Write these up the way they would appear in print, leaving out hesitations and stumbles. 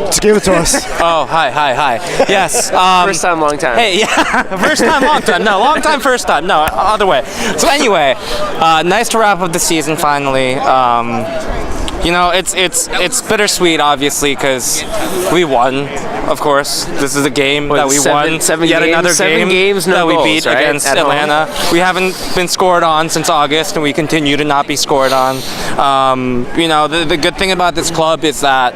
Just give it to us. Oh, hi. Yes. First time, long time. Hey, yeah. First time, long time. No, long time, first time. No, other way. So anyway, nice to wrap up the season finally. You know, it's bittersweet, obviously, because we won. Of course, this is a game that we won. Yet another game that we beat against Atlanta. We haven't been scored on since August, and we continue to not be scored on. You know, the good thing about this club is that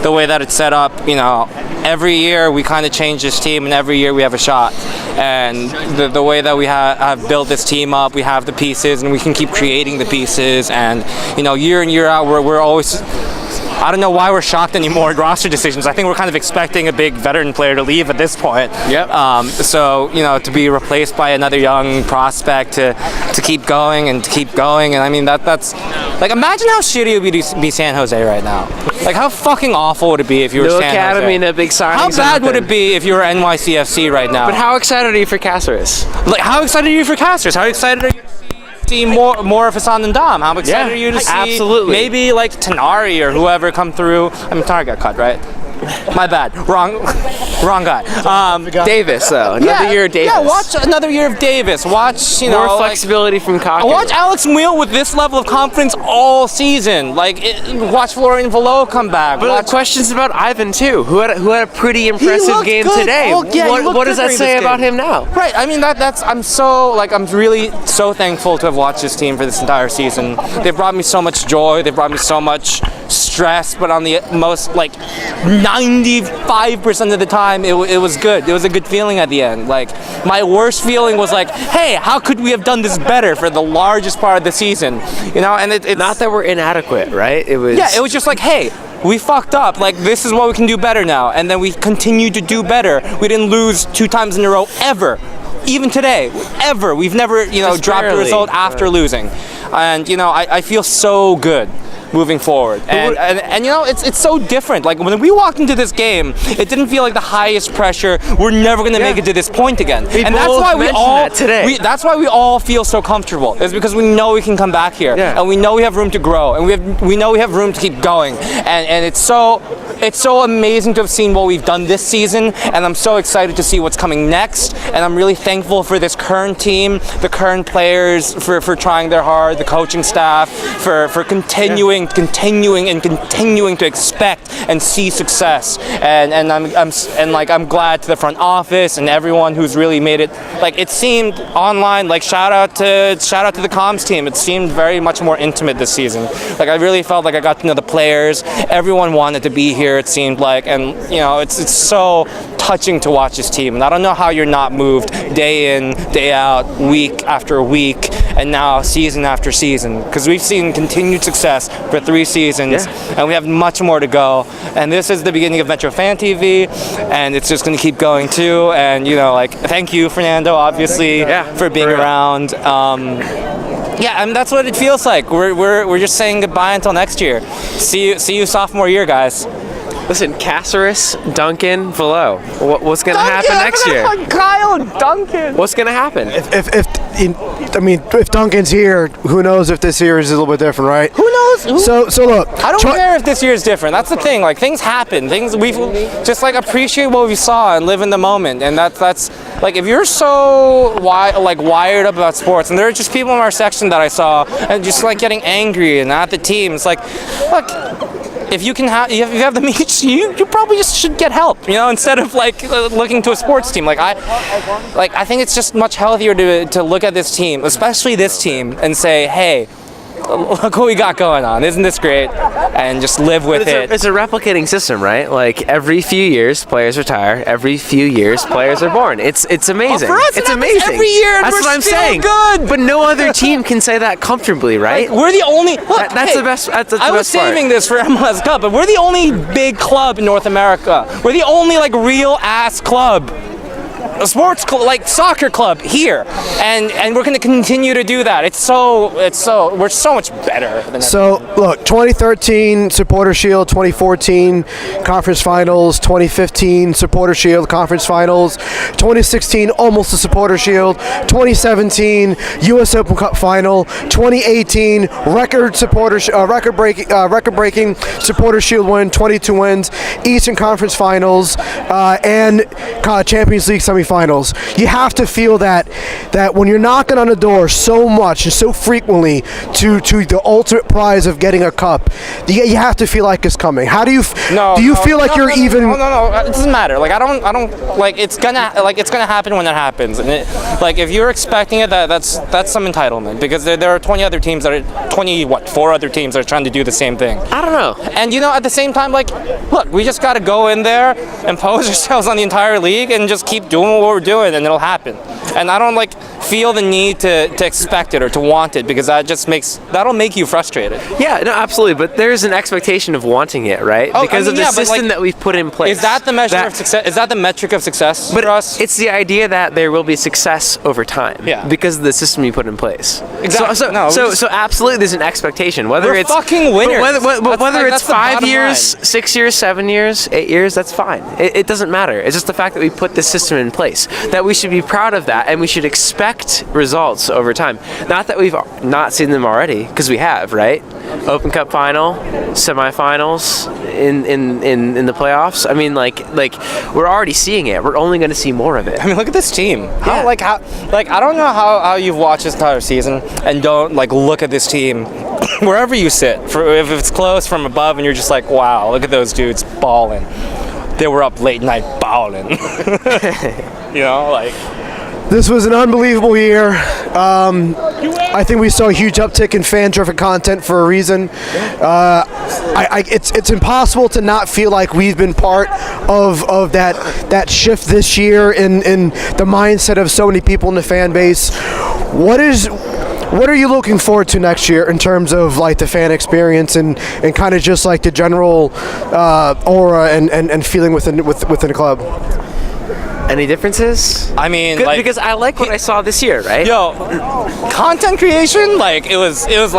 the way that it's set up, you know, every year we kind of change this team, and every year we have a shot. And the way that we have built this team up, we have the pieces, and we can keep creating the pieces. And you know, year in, year out, we're always. I don't know why we're shocked anymore at roster decisions. I think we're kind of expecting a big veteran player to leave at this point. Yep. So, you know, to be replaced by another young prospect to keep going and to keep going. And I mean, that's like, imagine how shitty it would be to be San Jose right now. Like, how fucking awful would it be if you were no San academy, Jose? no big signings. How bad would it be if you were NYCFC right now? But how excited are you for Cáceres? Like, how excited are you for Cáceres? How excited are you to see more of Hassan and Dom? How excited are you to see maybe like Tanari or whoever come through? I mean, Tanari got cut, right? My bad. Wrong guy. Davis, though. Another year of Davis. Yeah, watch another year of Davis. Watch, you know, more flexibility from Cockett. Watch Alex Muyl with this level of confidence all season. Like, watch Florian Velo come back. But questions about Ivan too, who had a pretty impressive game today. Oh, yeah, what does that say about him now? Right. I mean, I'm really so thankful to have watched this team for this entire season. They've brought me so much joy. They've brought me so much stress. But on the most, like, 95% of the time, it was good. It was a good feeling at the end. Like, my worst feeling was like, hey, how could we have done this better for the largest part of the season? You know, and it's not that we're inadequate, right? It was just like, hey, we fucked up. Like, this is what we can do better now. And then we continued to do better. We didn't lose 2 times in a row ever. Even today, ever. We've never, you know, dropped a result after losing. And, you know, I feel so good moving forward. And you know, it's so different. Like, when we walked into this game, it didn't feel like the highest pressure. We're never going to make it to this point again. And that's why that's why we all feel so comfortable. It's because we know we can come back here. Yeah. And we know we have room to grow. And we know we have room to keep going. And it's so amazing to have seen what we've done this season, and I'm so excited to see what's coming next. And I'm really thankful for this current team, the current players for trying their hard, the coaching staff for continuing to expect and see success. And I'm glad to the front office and everyone who's really made it. Like, it seemed online, like, shout out to the comms team. It seemed very much more intimate this season. Like, I really felt like I got to know the players. Everyone wanted to be here, it seemed like, and you know, it's so touching to watch this team. And I don't know how you're not moved day in, day out, week after week, and now season after season, because we've seen continued success for 3 seasons, and we have much more to go. And this is the beginning of MetroFanTV, and it's just going to keep going too. And you know, like, thank you, Fernando, obviously, for being around. Yeah, I mean, that's what it feels like. We're just saying goodbye until next year. See you sophomore year, guys. Listen, Cáceres, Duncan, Velo. What's going to happen next year? Kyle Duncan. What's going to happen? If Duncan's here, who knows if this year is a little bit different, right? Who knows? So look. I don't care if this year is different. That's the thing. Like, things happen. We just, like, appreciate what we saw and live in the moment. And that's like, if you're so wired up about sports, and there are just people in our section that I saw and just like getting angry and at the team. It's like, look. If you have the means, you probably just should get help, you know, instead of like looking to a sports team. I think it's just much healthier to look at this team, especially this team, and say, hey, look what we got going on. Isn't this great? And just live with it. It's a replicating system, right? Like, every few years, players retire. Every few years, players are born. It's amazing. Well, for us, it's amazing. Every year, that's what I'm saying. Good. But no other team can say that comfortably, right? Like, we're the only. Look, that's the best. That's the best part. I was saving this for MLS Cup, but we're the only big club in North America. We're the only, like, real ass club. a sports like soccer club here, and we're going to continue to do that. We're so much better than So look, 2013 Supporter Shield, 2014 Conference Finals, 2015 Supporter Shield Conference Finals, 2016 almost the Supporter Shield, 2017 U.S. Open Cup Final, 2018 record-breaking Supporter Shield win, 22 wins, Eastern Conference Finals, and Champions League semifinals. You have to feel that when you're knocking on the door so much and so frequently to the ultimate prize of getting a cup, you have to feel like it's coming. How do you feel like you're even? No, it doesn't matter. Like I don't like it's gonna happen when it happens. And if you're expecting it, that's some entitlement, because there are 4 other teams that are trying to do the same thing. I don't know. And at the same time, look, we just got to go in there, impose ourselves on the entire league, and just keep doing what we're doing, and it'll happen. And I don't feel the need to expect it or to want it, because that'll make you frustrated. Yeah, no, absolutely. But there's an expectation of wanting it, right? Because of the system that we've put in place. Is that the measure of success? Is that the metric of success for us? It's the idea that there will be success over time. Yeah. Because of the system you put in place. Exactly. So absolutely, there's an expectation. Whether we're it's fucking winners. Whether it's that's the 5 bottom years, line. 6 years, 7 years, 8 years, that's fine. It doesn't matter. It's just the fact that we put this system in place. That we should be proud of that, and we should expect results over time. Not that we've not seen them already, because we have, right? Open Cup final, semifinals, in the playoffs. I mean, we're already seeing it. We're only going to see more of it. I mean, look at this team. Yeah. I don't know how you've watched this entire season and don't look at this team wherever you sit. If it's close from above, and you're just like, wow, look at those dudes balling. They were up late night balling. This was an unbelievable year. I think we saw a huge uptick in fan-driven content for a reason. It's impossible to not feel like we've been part of that shift this year in the mindset of so many people in the fan base. What are you looking forward to next year in terms of the fan experience and kind of just the general aura and feeling within the club? Any differences? I mean, because I like what I saw this year, right? Yo, content creation, it was this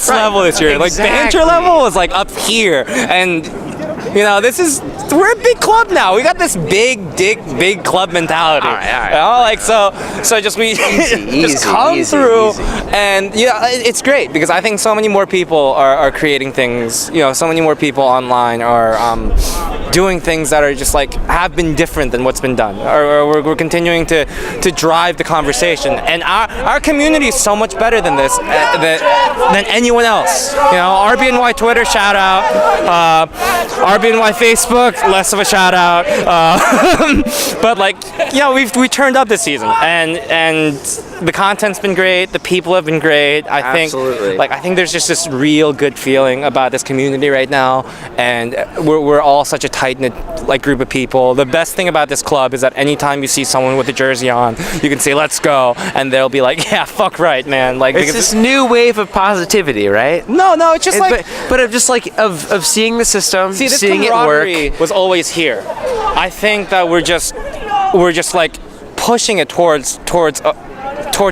level this year. Exactly. Banter level was up here, and we're a big club now. We got this big club mentality. All right. So just come through, and it's great, because I think so many more people are creating things. So many more people online are doing things that are just have been different than what's been done, or we're continuing to drive the conversation. And our community is so much better than this, than anyone else. RBNY Twitter, shout out. RBNY Facebook, less of a shout out. But we turned up this season, and the content's been great. The people have been great. I think there's just this real good feeling about this community right now, and we're all such a tight-knit group of people. The best thing about this club is that anytime you see someone with a jersey on, you can say "Let's go," and they'll be like, "Yeah, fuck right, man." It's this new wave of positivity, right? No, it's just but of just of seeing the system, this seeing it work. Was always here. I think that we're just pushing it towards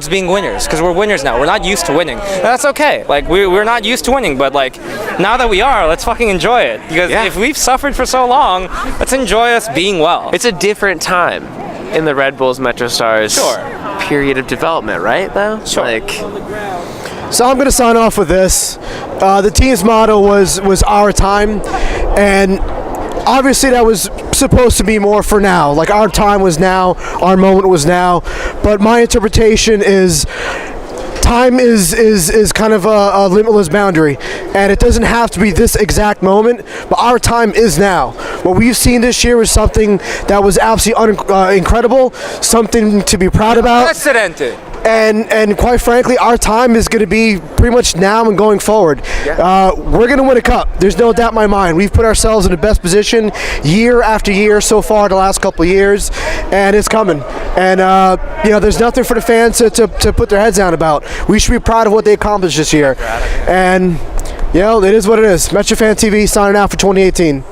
being winners, because we're winners now. We're not used to winning. And that's okay. We're not used to winning, but now that we are, let's fucking enjoy it. Because if we've suffered for so long, let's enjoy us being well. It's a different time in the Red Bulls Metro Stars period of development, right? Though. Sure. So I'm going to sign off with this. The team's motto was our time, and obviously that was supposed to be more for now. Our time was now, our moment was now. But my interpretation is time is kind of a limitless boundary, and it doesn't have to be this exact moment, but our time is now. What we've seen this year was something that was absolutely incredible, something to be proud about. Unprecedented. And quite frankly, our time is going to be pretty much now and going forward. We're going to win a cup. There's no doubt in my mind. We've put ourselves in the best position year after year so far the last couple of years, and it's coming. And there's nothing for the fans to put their heads down about. We should be proud of what they accomplished this year. And it is what it is. MetroFanTV signing out for 2018.